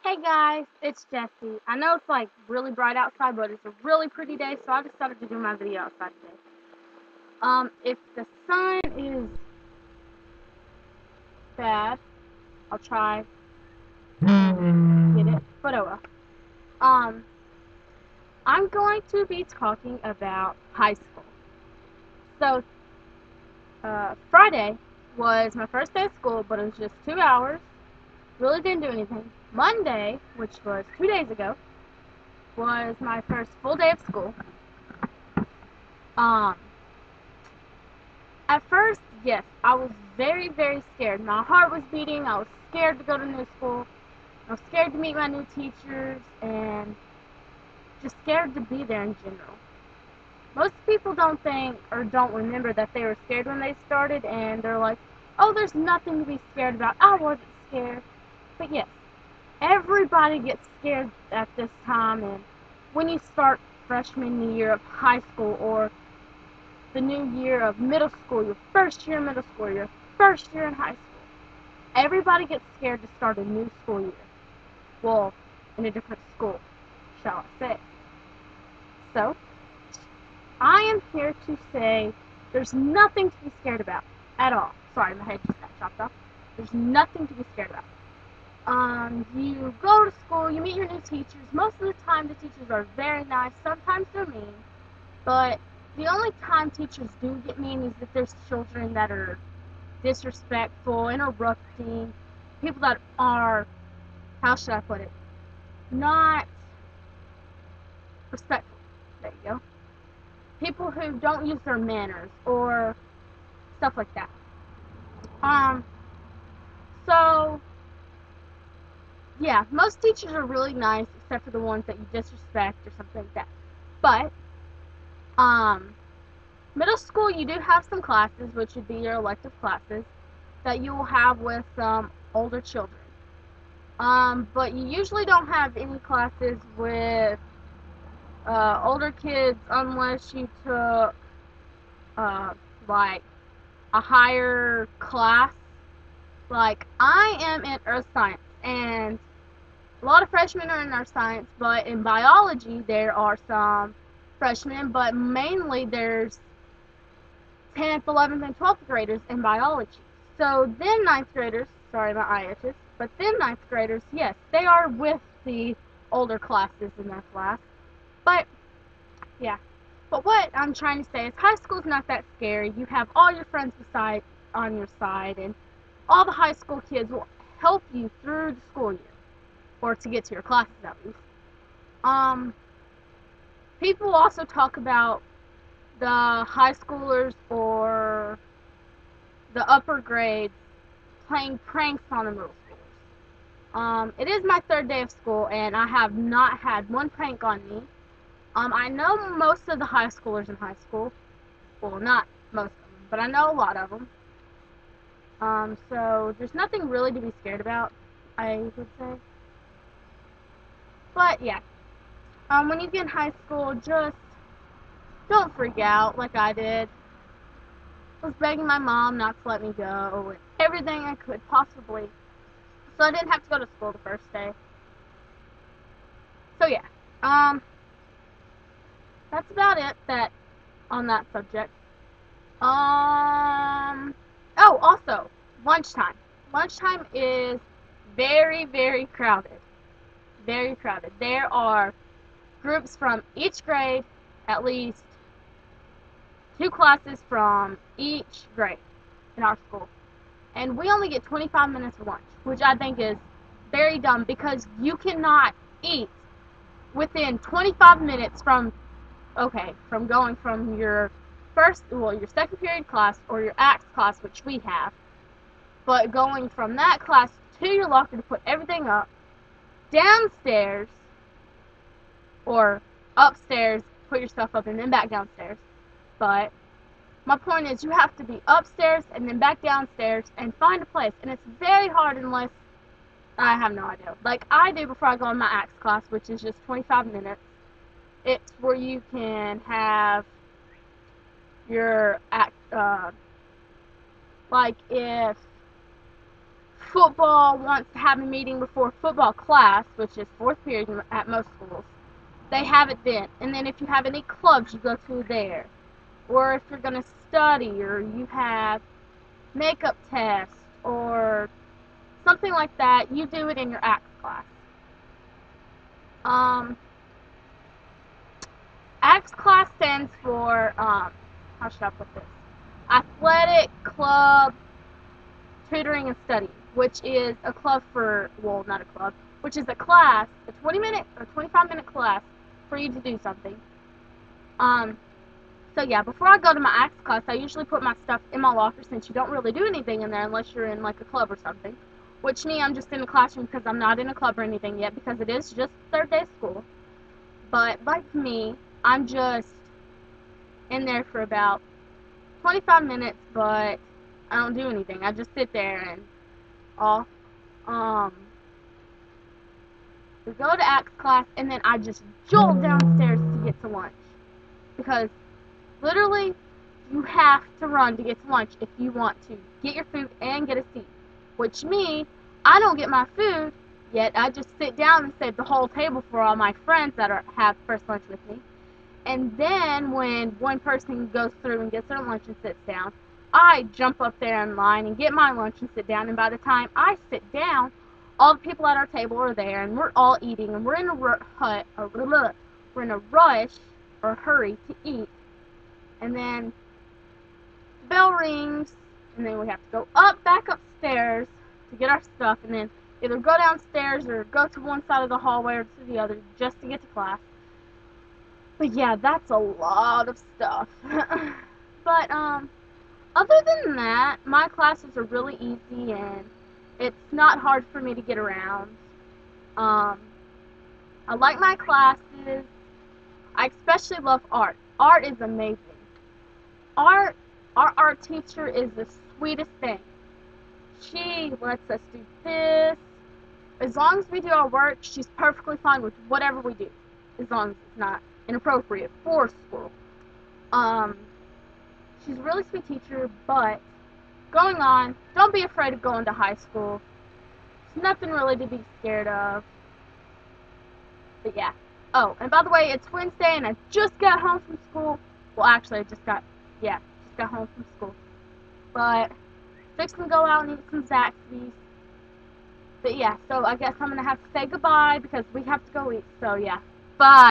Hey guys, it's Jesse. I know it's like really bright outside, but it's a really pretty day, so I decided to do my video outside today. If the sun is bad, I'll try and get it. But oh well. Um, I'm going to be talking about high school. So, Friday was my first day of school, but it was just 2 hours. Really didn't do anything. Monday, which was 2 days ago, was my first full day of school. Um, At first, yes, I was very, very scared. My heart was beating. I was scared to go to new school. I was scared to meet my new teachers and just scared to be there in general. Most people don't think or don't remember that they were scared when they started, and they're like, oh, there's nothing to be scared about. I wasn't scared. But yes, everybody gets scared at this time, and when you start freshman year of high school or the new year of middle school, your first year in middle school, your first year in high school. Everybody gets scared to start a new school year. Well, in a different school, shall I say. So, I am here to say there's nothing to be scared about at all. Sorry, my head just got chopped off. There's nothing to be scared about. You go to school, you meet your new teachers. Most of the time, the teachers are very nice. Sometimes they're mean. But the only time teachers do get mean is if there's children that are disrespectful, interrupting, people that are, how should I put it, not respectful. There you go. People who don't use their manners or stuff like that. Um, so yeah, most teachers are really nice except for the ones that you disrespect or something like that. But um, middle school you do have some classes, which would be your elective classes, that you will have with older children. But you usually don't have any classes with older kids unless you took uh, like a higher class. Like I am in earth science, and a lot of freshmen are in earth science, but in biology there are some freshmen, but mainly there's 10th, 11th, and 12th graders in biology. So then ninth graders, sorry my eye itches, but then ninth graders, yes, they are with the older classes in their class. But yeah. But what I'm trying to say is high school's not that scary. You have all your friends beside on your side, and all the high school kids will help you through the school year, or to get to your classes at least. Um, People also talk about the high schoolers or the upper grades playing pranks on the middle schoolers. It is my third day of school, and I have not had one prank on me. I know most of the high schoolers in high school. Well, not most of them, but I know a lot of them. So there's nothing really to be scared about, I would say. But yeah, when you get in high school, just don't freak out like I did. I was begging my mom not to let me go, and everything I could possibly, so I didn't have to go to school the first day. So yeah, um, that's about it. That on that subject. Um, oh, also lunchtime. Lunchtime is very, very crowded. Very crowded. There are groups from each grade, at least two classes from each grade in our school. And we only get 25 minutes for lunch, which I think is very dumb because you cannot eat within 25 minutes from, okay, from going from your your second period class or your ACTS class, which we have, but going from that class to your locker to put everything up, downstairs or upstairs, put your stuff up, and then back downstairs. But my point is, you have to be upstairs and then back downstairs and find a place, and it's very hard unless I have no idea. Like I do before I go in my ACTS class, which is just 25 minutes. It's where you can have your like if football wants to have a meeting before football class, which is 4th period at most schools, they have it then. And then if you have any clubs, you go to there. Or if you're going to study, or you have makeup tests, or something like that, you do it in your ACTS class. ACTS class stands for, how should I put this? Athletic Club Tutoring and Study, which is a club for, well, not a club, which is a class, a 20-minute or 25-minute class for you to do something. So yeah, before I go to my ACTS class, I usually put my stuff in my locker since you don't really do anything in there unless you're in like a club or something. Which me, I'm just in the classroom because I'm not in a club or anything yet because it is just 3rd day of school. But like me, I'm just in there for about 25 minutes, but I don't do anything. I just sit there and all. We go to ACTS class and then I just jolt downstairs to get to lunch because literally you have to run to get to lunch if you want to get your food and get a seat. Which me, I don't get my food yet. I just sit down and save the whole table for all my friends that have first lunch with me. And then when one person goes through and gets their lunch and sits down, I jump up there in line and get my lunch and sit down. And by the time I sit down, all the people at our table are there, and we're all eating, and we're in a rush or hurry to eat. And then the bell rings, and then we have to go back upstairs to get our stuff, and then either go downstairs or go to one side of the hallway or to the other just to get to class. But yeah, that's a lot of stuff. But other than that, my classes are really easy and it's not hard for me to get around. I like my classes. I especially love art. Art is amazing. Our art teacher is the sweetest thing. She lets us do this. As long as we do our work, she's perfectly fine with whatever we do, as long as it's not inappropriate for school. She's a really sweet teacher, but going on, don't be afraid of going to high school. It's nothing really to be scared of. But yeah. Oh, and by the way, it's Wednesday and I just got home from school. Well, actually, I just got home from school. But fixing to go out and eat some Zaxby's. But yeah, so I guess I'm going to have to say goodbye because we have to go eat. So yeah, bye.